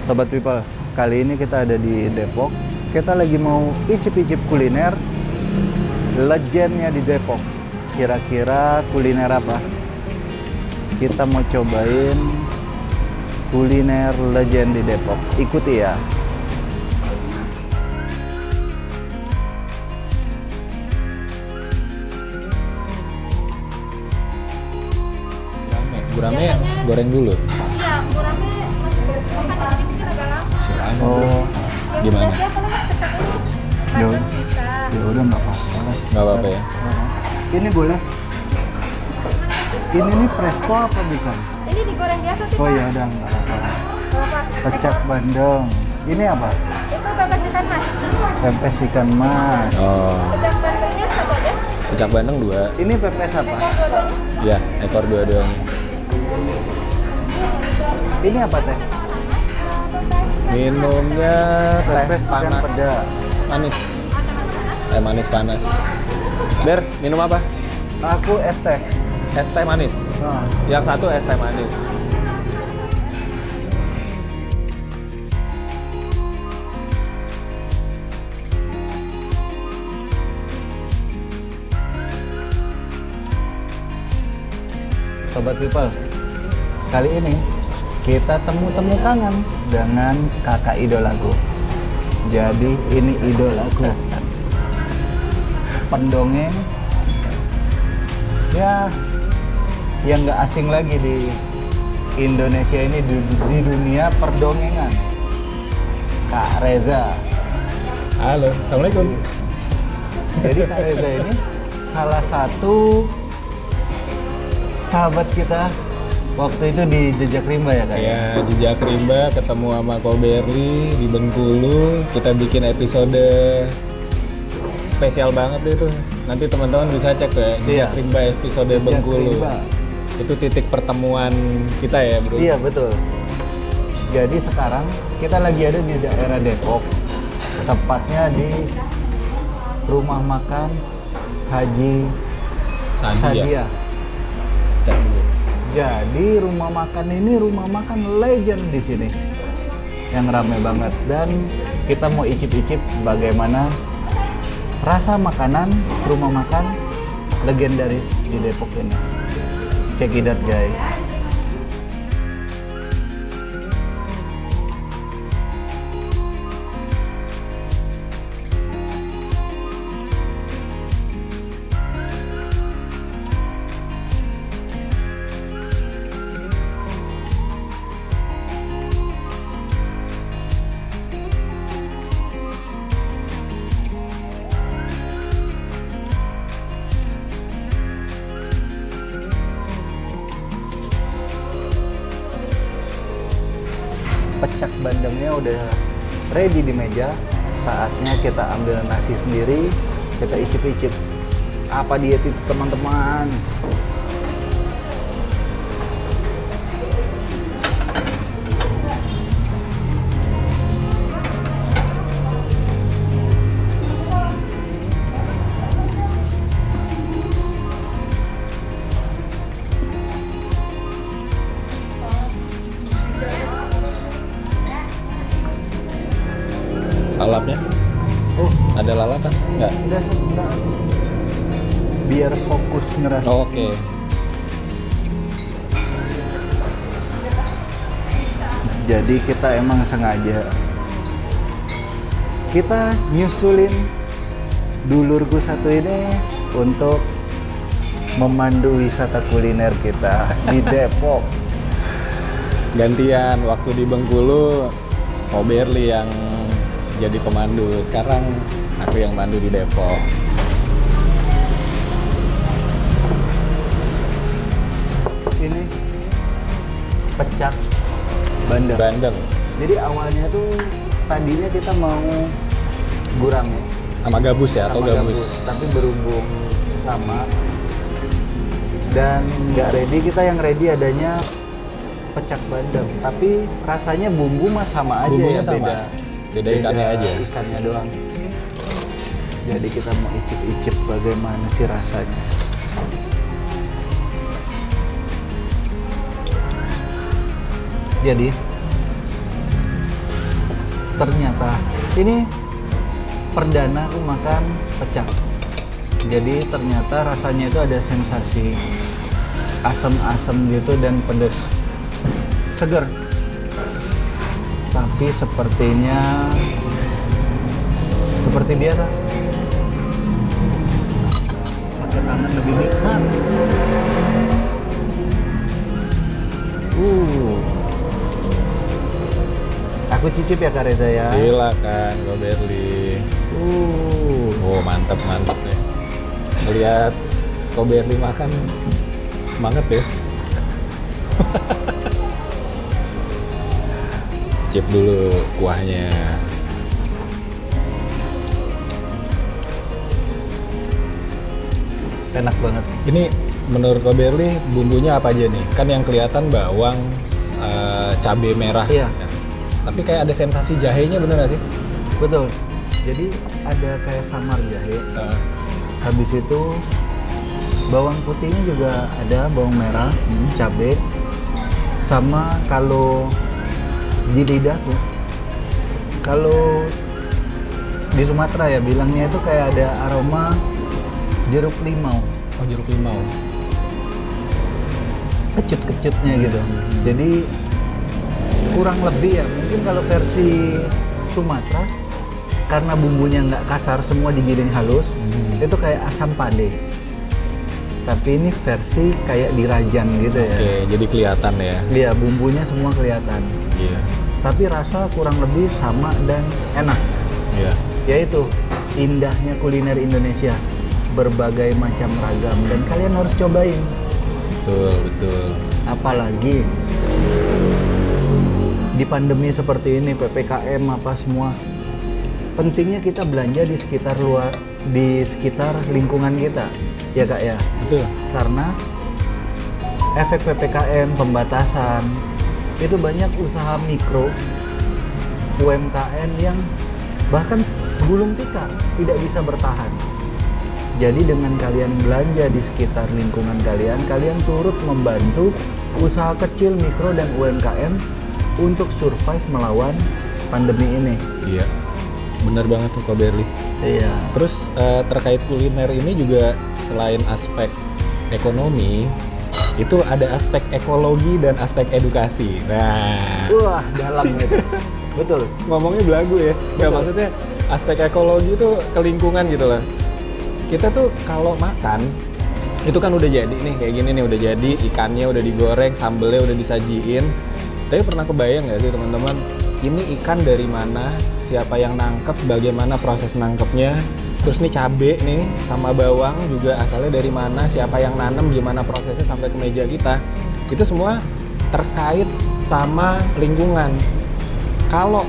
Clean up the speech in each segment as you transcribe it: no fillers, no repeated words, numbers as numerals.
Sobat People, kali ini kita ada di Depok. Kita lagi mau icip-icip kuliner legendnya di Depok. Kira-kira kuliner apa? Kita mau cobain kuliner legend di Depok. Ikuti ya. Gurame goreng dulu. Iya, gurame masih makan dikit-dikit agak lama. Silakan. Oh, Yang Gimana? udah siap kalau kecap ini. Ya Bandeng bisa. ya udah nggak apa-apa. Nggak apa-apa ya. Ini boleh. Ini nih presto apa bukan? Ini digoreng biasa sih, Oh Pak. ya udah nggak apa-apa. Berapa? Pecak bandeng. Ini apa? Itu bebas ikan mas. Pepes ikan mas. Oh, Pecak bandengnya satu aja. pecak bandeng 2. Ini pepes apa? Ekor dua-duanya. Ya, ekor dua-duanya. Ini apa teh? Minumnya teh Pepes ikan panas. peda. Manis. Teh manis panas. Ber, minum apa? Aku es teh. Es teh manis. Nah, Yang satu es teh manis. Sobat People, kali ini kita temu-temu kangen dengan kakak idolaku. Jadi ini idolaku. Pendongeng ya yang nggak asing lagi di Indonesia ini, di dunia perdongengan. Kak Reza. Halo, assalamualaikum. Jadi Kak Reza ini salah satu sahabat kita waktu itu di Jejak Rimba ya Kak? Ya, Jejak Rimba ketemu sama Ko Berli di Bengkulu. Kita bikin episode spesial banget deh tuh. Nanti teman-teman bisa cek tuh ya, Iya. Jejak Rimba episode Jejak Bengkulu. Rimba. Itu titik pertemuan kita ya, Bro. Iya betul. Jadi sekarang kita lagi ada di daerah Depok, tepatnya di rumah makan Haji Sadia. Cek dulu. Jadi rumah makan ini rumah makan legend di sini, yang ramai banget. Dan kita mau icip-icip bagaimana rasa makanan rumah makan legendaris di Depok ini. Check it out guys. Pecak bandengnya udah ready di meja. Saatnya kita ambil nasi sendiri, kita icip-icip. Apa diet itu teman-teman? Lalapnya? Oh, Ada lalapan? Enggak. enggak. Biar fokus ngerasa. Oh, oke. Jadi kita emang sengaja kita nyusulin dulurku satu ini untuk memandu wisata kuliner kita di Depok. Gantian waktu di Bengkulu, Ko Berli yang jadi pemandu. Sekarang aku yang mandu di Depok. Ini pecak bandeng. Bandeng Jadi awalnya tuh tadinya kita mau gurame sama gabus ya, atau sama gabus. tapi berhubung lama dan nggak ready, kita yang ready adanya pecak bandeng. Tapi rasanya bumbu mah sama aja. Bumbunya ya, sama. Beda ikannya aja. Ikannya doang. Jadi kita mau icip-icip bagaimana sih rasanya. Jadi ternyata ini perdana aku makan pecel. Jadi ternyata rasanya itu ada sensasi asam-asam gitu dan pedas, seger. Tapi sepertinya seperti biasa, pakai tangan lebih nikmat. Aku cicip ya Kak Reza ya. Silakan Kak Berli. Oh mantap ya. Melihat Kak Berli makan semangat ya. Cip dulu kuahnya. Enak banget. Ini menurut Kak Berli bumbunya apa aja nih? Kan yang kelihatan bawang, cabai merah. Iya. Tapi kayak ada sensasi jahenya, bener gak sih? Betul. Jadi ada kayak samar jahe. Habis itu bawang putihnya juga ada, bawang merah, cabai. Sama kalau di lidah tuh, kalau di Sumatera ya bilangnya itu kayak ada aroma jeruk limau. Oh, jeruk limau. Kecut-kecutnya gitu. Jadi kurang lebih ya, mungkin kalau versi Sumatera karena bumbunya nggak kasar, semua digiling halus, itu kayak asam pade. Tapi ini versi kayak dirajang gitu ya. Oke, jadi kelihatan ya. Iya, bumbunya semua kelihatan. Iya. Tapi rasa kurang lebih sama dan enak. Iya. Yaitu indahnya kuliner Indonesia, berbagai macam ragam dan kalian harus cobain. Betul. Apalagi di pandemi seperti ini, PPKM apa semua, pentingnya kita belanja di sekitar lingkungan kita, ya Kak ya. Betul. Karena efek PPKM, pembatasan, itu banyak usaha mikro, UMKM yang bahkan gulung tikar tidak bisa bertahan. Jadi dengan kalian belanja di sekitar lingkungan kalian, kalian turut membantu usaha kecil, mikro, dan UMKM untuk survive melawan pandemi ini. Iya. Benar banget tuh Kak Berli. Iya. Terus terkait kuliner ini juga selain aspek ekonomi, itu ada aspek ekologi dan aspek edukasi. Nah, Wah, dalam gitu. Betul. ngomongnya belagu ya. Nggak, Betul. maksudnya aspek ekologi itu ke lingkungan gitu loh. Kita tuh kalau makan itu kan udah jadi nih, kayak gini nih, udah jadi, ikannya udah digoreng, sambelnya udah disajiin. Tapi pernah kebayang nggak sih teman-teman, ini ikan dari mana, siapa yang nangkep, bagaimana proses nangkepnya, terus nih cabe nih sama bawang juga asalnya dari mana, siapa yang nanam, gimana prosesnya sampai ke meja kita. Itu semua terkait sama lingkungan. Kalau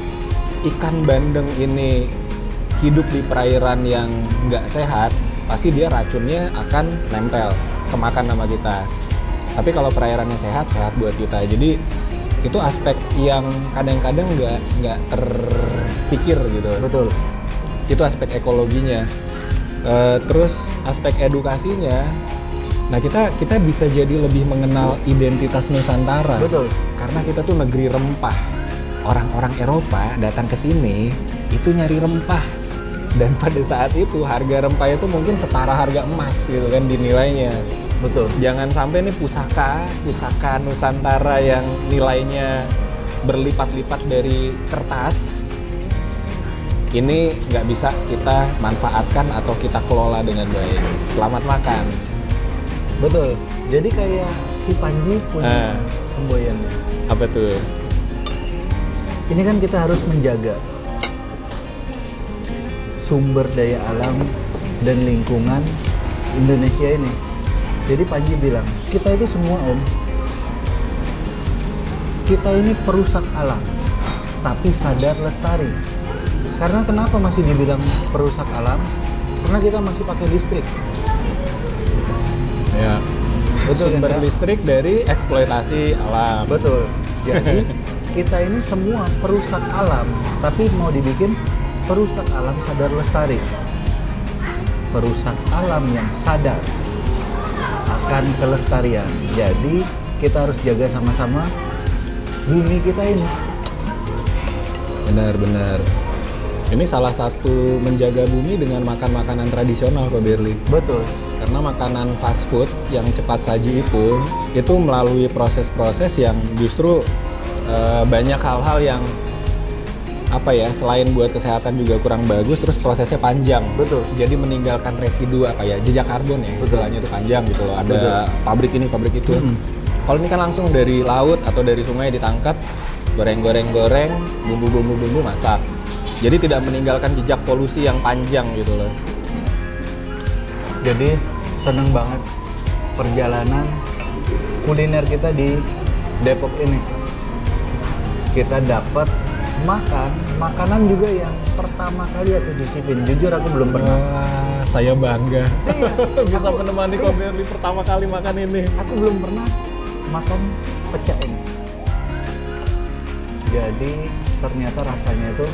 ikan bandeng ini hidup di perairan yang nggak sehat, pasti dia racunnya akan nempel, kemakan sama kita. Tapi kalau perairannya sehat, sehat buat kita. Jadi itu aspek yang kadang-kadang nggak terpikir gitu. Betul. Itu aspek ekologinya. Terus aspek edukasinya, nah kita bisa jadi lebih mengenal identitas Nusantara. Betul. Karena kita tuh negeri rempah. Orang-orang Eropa datang ke sini itu nyari rempah. Dan pada saat itu harga rempah itu mungkin setara harga emas gitu kan dinilainya. Betul. Jangan sampai nih pusaka Nusantara yang nilainya berlipat-lipat dari kertas ini nggak bisa kita manfaatkan atau kita kelola dengan baik. Selamat makan. Betul. Jadi kayak si Panji punya semboyannya. Apa tuh? Ini kan kita harus menjaga sumber daya alam dan lingkungan Indonesia ini. Jadi Panji bilang, kita itu semua kita ini perusak alam, tapi sadar lestari. Karena kenapa masih dibilang perusak alam? Karena kita masih pakai listrik. Ya. Betul, Sumber kan, Kak? listrik dari eksploitasi alam. Betul. Jadi kita ini semua perusak alam, tapi mau dibikin perusak alam sadar lestari. Perusak alam yang sadar akan kelestarian. Jadi kita harus jaga sama-sama bumi kita ini. Benar. Ini salah satu menjaga bumi dengan makan makanan tradisional kok Berli. Betul. Karena makanan fast food yang cepat saji itu melalui proses-proses yang justru banyak hal-hal yang apa ya, selain buat kesehatan juga kurang bagus, terus prosesnya panjang. Betul. Jadi meninggalkan residu apa ya, jejak karbon ya, istilahnya itu panjang gitu loh. Ada Betul. pabrik ini, pabrik itu. Kalau ini kan langsung dari laut atau dari sungai ditangkap, goreng, bumbu masak. Jadi tidak meninggalkan jejak polusi yang panjang gitu loh. Jadi seneng banget perjalanan kuliner kita di Depok ini. Kita dapat makan makanan juga yang pertama kali aku cicipin. Jujur aku belum pernah. Wah, saya bangga bisa Aku- menemani Ko Berli pertama kali makan ini. Aku belum pernah makan pecel ini. Jadi ternyata rasanya itu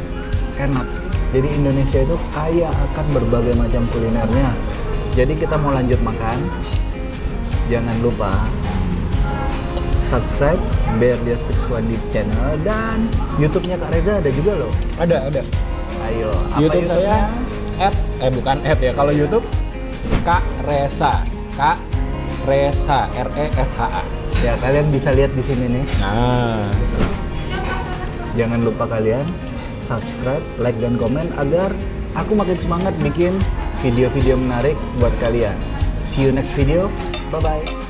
enak. Jadi Indonesia itu kaya akan berbagai macam kulinernya. Jadi kita mau lanjut makan. Jangan lupa subscribe Berlios Pirswadi channel dan YouTube-nya Kak Reza ada juga loh. Ada. Ayo, apa YouTube YouTube-nya? saya bukan ya. Kalau YouTube Kak Reza, RESHA. Ya, kalian bisa lihat di sini nih. Nah, Jangan lupa kalian subscribe, like, dan komen agar aku makin semangat bikin video-video menarik buat kalian. See you next video. Bye-bye.